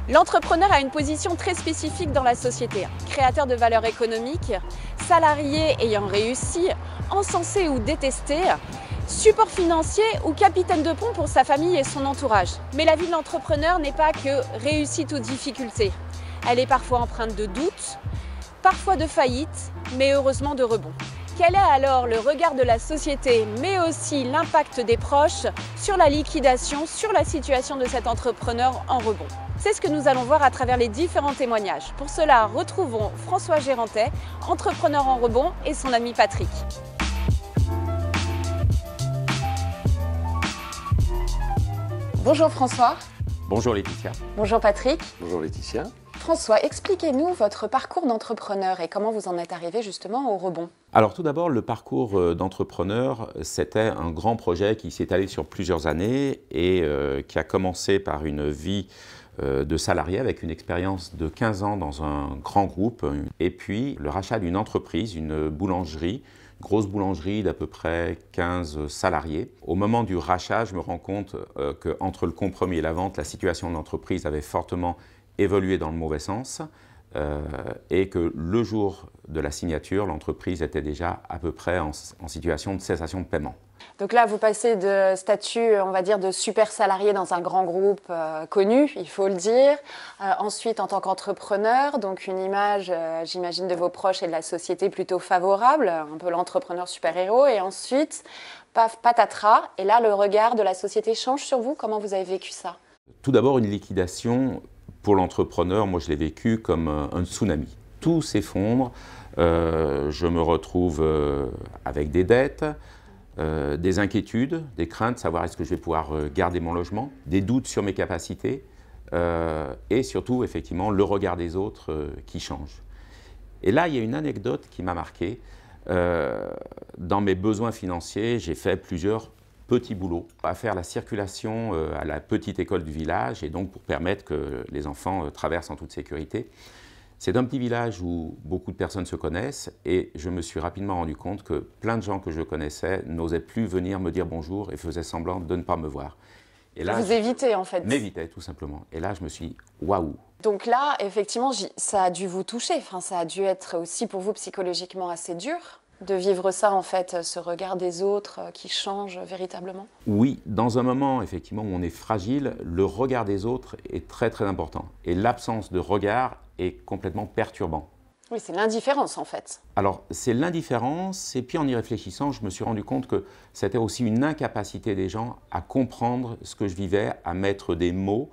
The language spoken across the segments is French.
L'entrepreneur a une position très spécifique dans la société. Créateur de valeur économique, salarié ayant réussi, encensé ou détesté, support financier ou capitaine de pont pour sa famille et son entourage. Mais la vie de l'entrepreneur n'est pas que réussite ou difficulté. Elle est parfois empreinte de doutes, parfois de faillite, mais heureusement de rebond. Quel est alors le regard de la société, mais aussi l'impact des proches sur la liquidation, sur la situation de cet entrepreneur en rebond? C'est ce que nous allons voir à travers les différents témoignages. Pour cela, retrouvons François Gérantais, entrepreneur en rebond, et son ami Patrick. Bonjour François. Bonjour Laetitia. Bonjour Patrick. Bonjour Laetitia. François, expliquez-nous votre parcours d'entrepreneur et comment vous en êtes arrivé justement au rebond. Alors tout d'abord, le parcours d'entrepreneur, c'était un grand projet qui s'est étalé sur plusieurs années et qui a commencé par une vie de salarié avec une expérience de 15 ans dans un grand groupe et puis le rachat d'une entreprise, une boulangerie, grosse boulangerie d'à peu près 15 salariés. Au moment du rachat, je me rends compte qu'entre le compromis et la vente, la situation de l'entreprise avait fortement évolué dans le mauvais sens et que le jour de la signature, l'entreprise était déjà à peu près en situation de cessation de paiement. Donc là, vous passez de statut, on va dire, de super salarié dans un grand groupe connu, il faut le dire. Ensuite, en tant qu'entrepreneur, donc une image, j'imagine, de vos proches et de la société plutôt favorable, un peu l'entrepreneur super-héros. Et ensuite, paf, patatras, et là, le regard de la société change sur vous. Comment vous avez vécu ça? Tout d'abord, une liquidation. Pour l'entrepreneur, moi je l'ai vécu comme un tsunami. Tout s'effondre, je me retrouve avec des dettes, des inquiétudes, des craintes, savoir est-ce que je vais pouvoir garder mon logement, des doutes sur mes capacités et surtout effectivement le regard des autres qui change. Et là, il y a une anecdote qui m'a marqué. Dans mes besoins financiers, j'ai fait plusieurs petits boulots à faire la circulation à la petite école du village et donc pour permettre que les enfants traversent en toute sécurité. C'est un petit village où beaucoup de personnes se connaissent et je me suis rapidement rendu compte que plein de gens que je connaissais n'osaient plus venir me dire bonjour et faisaient semblant de ne pas me voir. Et là, vous évitez en fait. M'évitaient tout simplement. Et là, je me suis dit waouh. Donc là, effectivement, ça a dû vous toucher. Enfin, ça a dû être aussi pour vous psychologiquement assez dur de vivre ça, en fait, ce regard des autres qui change véritablement? Oui, dans un moment, effectivement, où on est fragile, le regard des autres est très, très important. Et l'absence de regard est complètement perturbant. Oui, c'est l'indifférence, en fait. Alors, c'est l'indifférence, et puis en y réfléchissant, je me suis rendu compte que c'était aussi une incapacité des gens à comprendre ce que je vivais, à mettre des mots,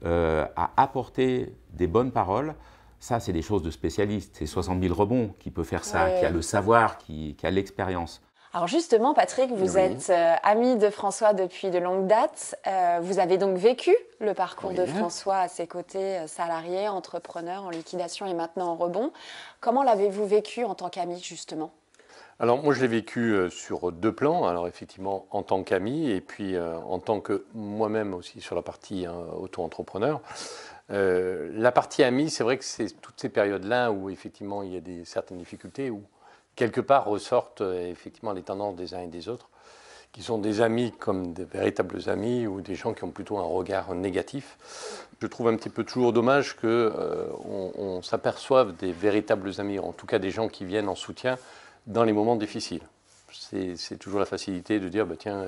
à apporter des bonnes paroles. Ça, c'est des choses de spécialistes. C'est 60 000 rebonds qui peut faire ça, qui a le savoir, qui a l'expérience. Alors justement, Patrick, vous êtes ami de François depuis de longues dates. Vous avez donc vécu le parcours de François à ses côtés, salarié, entrepreneur, en liquidation et maintenant en rebond. Comment l'avez-vous vécu en tant qu'ami, justement? Alors moi, je l'ai vécu sur deux plans. Alors effectivement, en tant qu'ami et puis en tant que moi-même aussi sur la partie auto-entrepreneur. La partie amie, c'est vrai que c'est toutes ces périodes-là où effectivement il y a certaines difficultés, où quelque part ressortent effectivement les tendances des uns et des autres, qui sont des amis comme des véritables amis ou des gens qui ont plutôt un regard négatif. Je trouve un petit peu toujours dommage qu'on s'aperçoive des véritables amis, en tout cas des gens qui viennent en soutien dans les moments difficiles. C'est toujours la facilité de dire bah, tiens,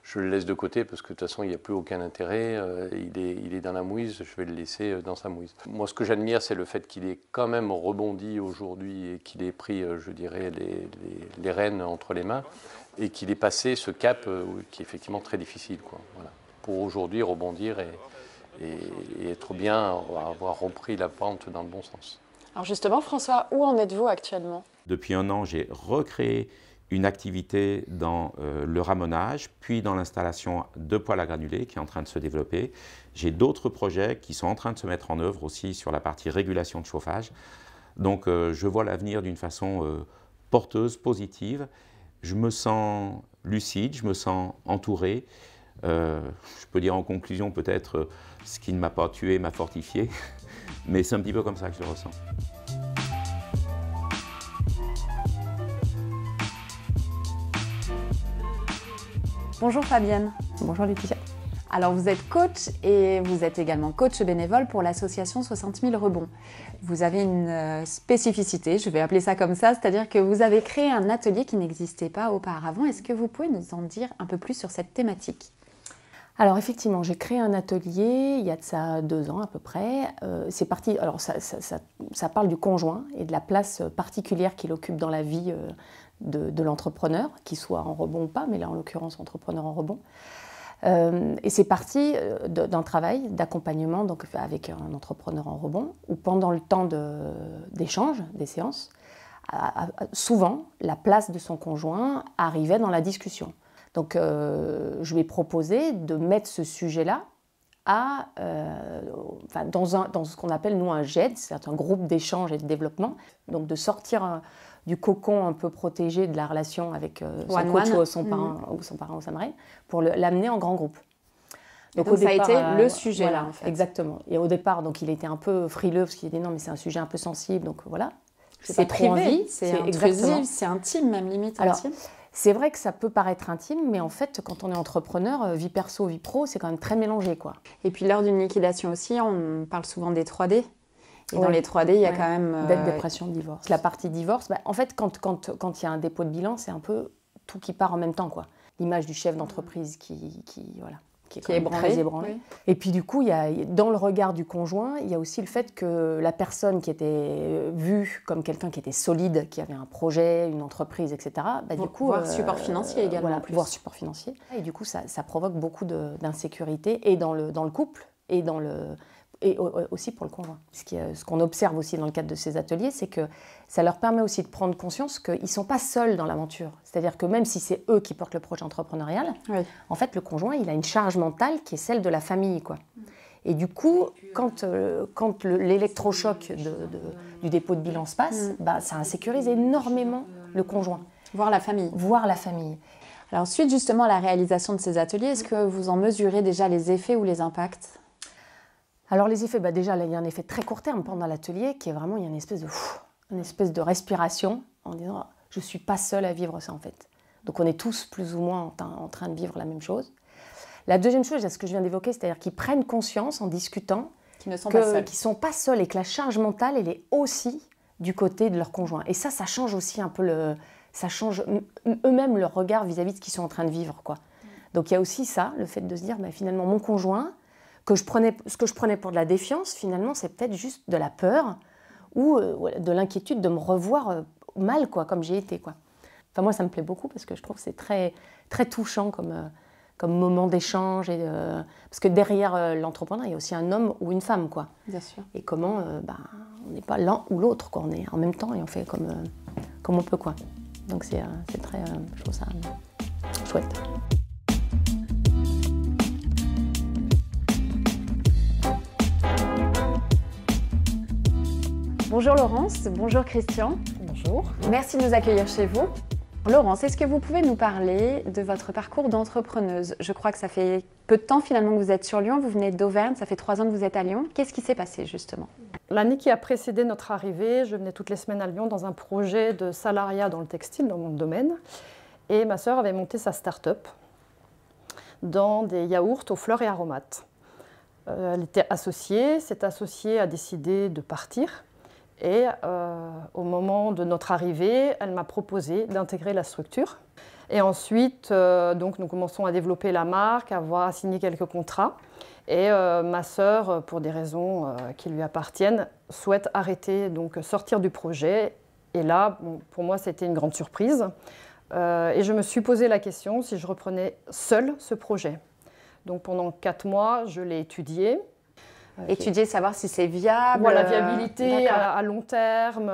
je le laisse de côté parce que de toute façon il n'y a plus aucun intérêt, il est dans la mouise, je vais le laisser dans sa mouise. Moi ce que j'admire c'est le fait qu'il ait quand même rebondi aujourd'hui et qu'il ait pris, je dirais, les rênes entre les mains et qu'il ait passé ce cap qui est effectivement très difficile, quoi. Voilà. Pour aujourd'hui rebondir et être bien, avoir repris la pente dans le bon sens. Alors justement François, où en êtes-vous actuellement? Depuis un an, j'ai recréé une activité dans le ramonage, puis dans l'installation de poêles à granulés qui est en train de se développer. J'ai d'autres projets qui sont en train de se mettre en œuvre aussi sur la partie régulation de chauffage. Donc je vois l'avenir d'une façon porteuse, positive. Je me sens lucide, je me sens entouré. Je peux dire en conclusion peut-être ce qui ne m'a pas tué m'a fortifié, mais c'est un petit peu comme ça que je le ressens. Bonjour Fabienne. Bonjour Laetitia. Alors vous êtes coach et vous êtes également coach bénévole pour l'association 60 000 rebonds. Vous avez une spécificité, je vais appeler ça comme ça, c'est-à-dire que vous avez créé un atelier qui n'existait pas auparavant. Est-ce que vous pouvez nous en dire un peu plus sur cette thématique ? Alors effectivement, j'ai créé un atelier il y a de ça 2 ans à peu près. C'est parti. Alors ça parle du conjoint et de la place particulière qu'il occupe dans la vie de l'entrepreneur, qu'il soit en rebond ou pas, mais là en l'occurrence entrepreneur en rebond. Et c'est parti d'un travail d'accompagnement donc avec un entrepreneur en rebond où pendant le temps d'échange, des séances, souvent la place de son conjoint arrivait dans la discussion. Donc je lui ai proposé de mettre ce sujet-là dans ce qu'on appelle nous un GED, c'est un groupe d'échange et de développement, donc de sortir du cocon un peu protégé de la relation avec son coach ou son parent ou sa marraine, pour l'amener en grand groupe. Donc au départ, ça a été le sujet voilà, là en fait. Exactement. Et au départ, donc il était un peu frileux parce qu'il a dit non mais c'est un sujet un peu sensible, donc voilà. C'est privé, c'est intrusif, c'est intime même limite. Alors, intime. C'est vrai que ça peut paraître intime, mais en fait, quand on est entrepreneur, vie perso, vie pro, c'est quand même très mélangé, quoi. Et puis lors d'une liquidation aussi, on parle souvent des 3D. Et dans les 3D, il y a quand même... Dette, dépression, divorce. La partie divorce, en fait, quand il y a un dépôt de bilan, c'est un peu tout qui part en même temps, quoi. L'image du chef d'entreprise qui est très ébranlée. Oui. Et puis du coup, dans le regard du conjoint, il y a aussi le fait que la personne qui était vue comme quelqu'un qui était solide, qui avait un projet, une entreprise, etc., du coup... Voire support financier également. Voilà, voire support financier. Et du coup, ça provoque beaucoup d'insécurité et dans le couple et aussi pour le conjoint. Ce qu'on observe aussi dans le cadre de ces ateliers, c'est que ça leur permet aussi de prendre conscience qu'ils ne sont pas seuls dans l'aventure. C'est-à-dire que même si c'est eux qui portent le projet entrepreneurial, en fait, le conjoint, il a une charge mentale qui est celle de la famille, quoi. Et du coup, quand l'électrochoc du dépôt de bilan se passe, ça insécurise énormément le conjoint. Voire la famille. Voire la famille. Alors, suite justement à la réalisation de ces ateliers, est-ce que vous en mesurez déjà les effets ou les impacts ? Alors les effets, déjà il y a un effet très court terme pendant l'atelier qui est vraiment, il y a une espèce de respiration en disant je ne suis pas seule à vivre ça en fait. Donc on est tous plus ou moins en train de vivre la même chose. La deuxième chose, c'est ce que je viens d'évoquer, c'est-à-dire qu'ils prennent conscience en discutant qu'ils ne sont pas seuls et que la charge mentale elle est aussi du côté de leur conjoint. Et ça change aussi un peu ça change eux-mêmes leur regard vis-à-vis de ce qu'ils sont en train de vivre, quoi. Donc il y a aussi ça, le fait de se dire finalement mon conjoint, ce que je prenais pour de la défiance, finalement, c'est peut-être juste de la peur ou de l'inquiétude de me revoir mal, quoi, comme j'ai été, quoi. Enfin, moi, ça me plaît beaucoup parce que je trouve que c'est très, très touchant comme moment d'échange. Parce que derrière l'entrepreneur, il y a aussi un homme ou une femme, quoi. Bien sûr. Et comment on n'est pas l'un ou l'autre, quoi. On est en même temps et on fait comme on peut, quoi. Donc, c'est très... je trouve ça chouette. Bonjour Laurence, bonjour Christian. Bonjour. Merci de nous accueillir chez vous. Laurence, est-ce que vous pouvez nous parler de votre parcours d'entrepreneuse ? Je crois que ça fait peu de temps finalement que vous êtes sur Lyon, vous venez d'Auvergne, ça fait 3 ans que vous êtes à Lyon. Qu'est-ce qui s'est passé justement ? L'année qui a précédé notre arrivée, je venais toutes les semaines à Lyon dans un projet de salariat dans le textile, dans mon domaine. Et ma sœur avait monté sa start-up dans des yaourts aux fleurs et aromates. Elle était associée, cette associée a décidé de partir. Et au moment de notre arrivée, elle m'a proposé d'intégrer la structure. Et ensuite, donc, nous commençons à développer la marque, à signer quelques contrats. Et ma sœur, pour des raisons qui lui appartiennent, souhaite arrêter, donc sortir du projet. Et là, pour moi, c'était une grande surprise. Et je me suis posé la question si je reprenais seule ce projet. Donc pendant 4 mois, je l'ai étudié. Étudier, savoir si c'est viable. Voilà, viabilité à long terme.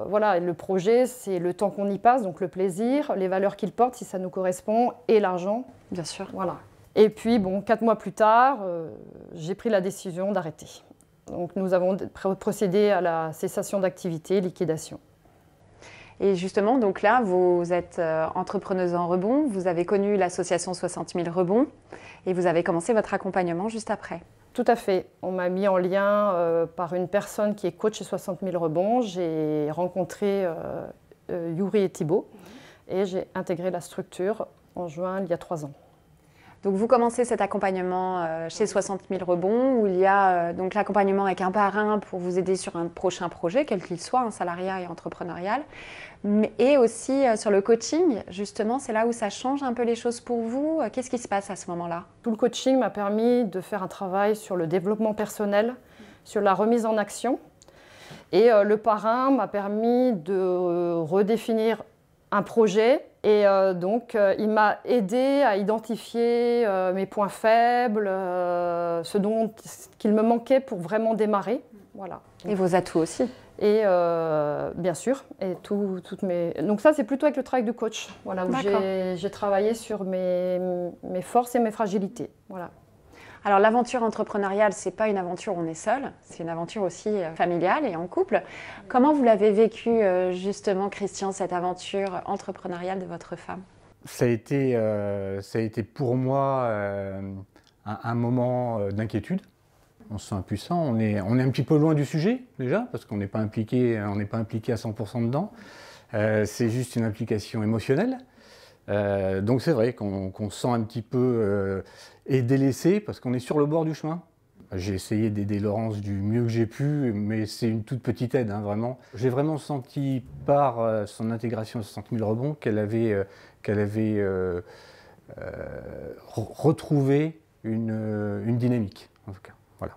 Voilà, et le projet, c'est le temps qu'on y passe, donc le plaisir, les valeurs qu'il porte, si ça nous correspond, et l'argent. Bien sûr. Voilà. Et puis, 4 mois plus tard, j'ai pris la décision d'arrêter. Donc, nous avons procédé à la cessation d'activité, liquidation. Et justement, donc là, vous êtes entrepreneuse en rebond, vous avez connu l'association 60 000 rebonds et vous avez commencé votre accompagnement juste après. Tout à fait. On m'a mis en lien par une personne qui est coach chez 60 000 rebonds. J'ai rencontré Yuri et Thibaut et j'ai intégré la structure en juin il y a 3 ans. Donc vous commencez cet accompagnement chez 60 000 rebonds, où il y a donc l'accompagnement avec un parrain pour vous aider sur un prochain projet, quel qu'il soit, un salariat et entrepreneurial, et aussi sur le coaching. Justement, c'est là où ça change un peu les choses pour vous. Qu'est-ce qui se passe à ce moment-là? Tout le coaching m'a permis de faire un travail sur le développement personnel, sur la remise en action. Et le parrain m'a permis de redéfinir un projet. Et donc, il m'a aidé à identifier mes points faibles, ce qu'il me manquait pour vraiment démarrer. Voilà. Et vos atouts aussi. Et bien sûr, et toutes mes... Donc ça, c'est plutôt avec le travail du coach, voilà, où j'ai travaillé sur mes forces et mes fragilités. Voilà. Alors l'aventure entrepreneuriale, c'est pas une aventure où on est seul, c'est une aventure aussi familiale et en couple. Comment vous l'avez vécu justement, Christian, cette aventure entrepreneuriale de votre femme? Ça a été pour moi un moment d'inquiétude. On se sent impuissant, on est un petit peu loin du sujet déjà, parce qu'on n'est pas impliqué à 100% dedans. C'est juste une implication émotionnelle. Donc c'est vrai qu'on se sent un petit peu délaissé, parce qu'on est sur le bord du chemin. J'ai essayé d'aider Laurence du mieux que j'ai pu, mais c'est une toute petite aide, hein, vraiment. J'ai vraiment senti par son intégration à 60 000 rebonds qu'elle avait retrouvé une dynamique, en tout cas. Voilà.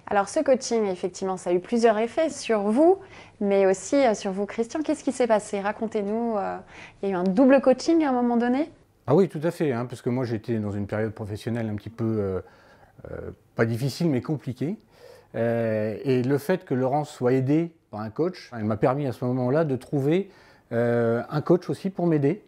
Alors ce coaching, effectivement, ça a eu plusieurs effets sur vous, mais aussi sur vous, Christian. Qu'est-ce qui s'est passé? Racontez-nous. Il y a eu un double coaching à un moment donné? Ah oui, tout à fait, hein, parce que moi j'étais dans une période professionnelle un petit peu, pas difficile, mais compliquée. Et le fait que Laurence soit aidée par un coach, elle m'a permis à ce moment-là de trouver un coach aussi pour m'aider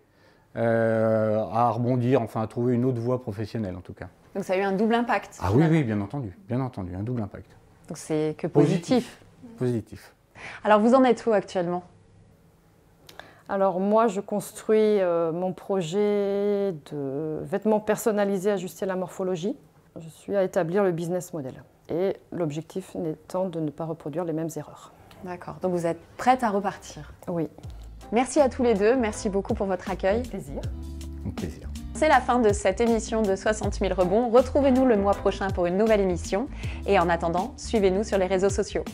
à rebondir, enfin à trouver une autre voie professionnelle en tout cas. Donc ça a eu un double impact. Ah oui, bien entendu, un double impact. Donc c'est que positif. Positif. Alors vous en êtes où actuellement? Alors moi, je construis mon projet de vêtements personnalisés ajustés à la morphologie. Je suis à établir le business model. Et l'objectif n'étant de ne pas reproduire les mêmes erreurs. D'accord, donc vous êtes prête à repartir? Oui. Merci à tous les deux, merci beaucoup pour votre accueil. Avec plaisir. Avec plaisir. C'est la fin de cette émission de 60 000 rebonds. Retrouvez-nous le mois prochain pour une nouvelle émission. Et en attendant, suivez-nous sur les réseaux sociaux.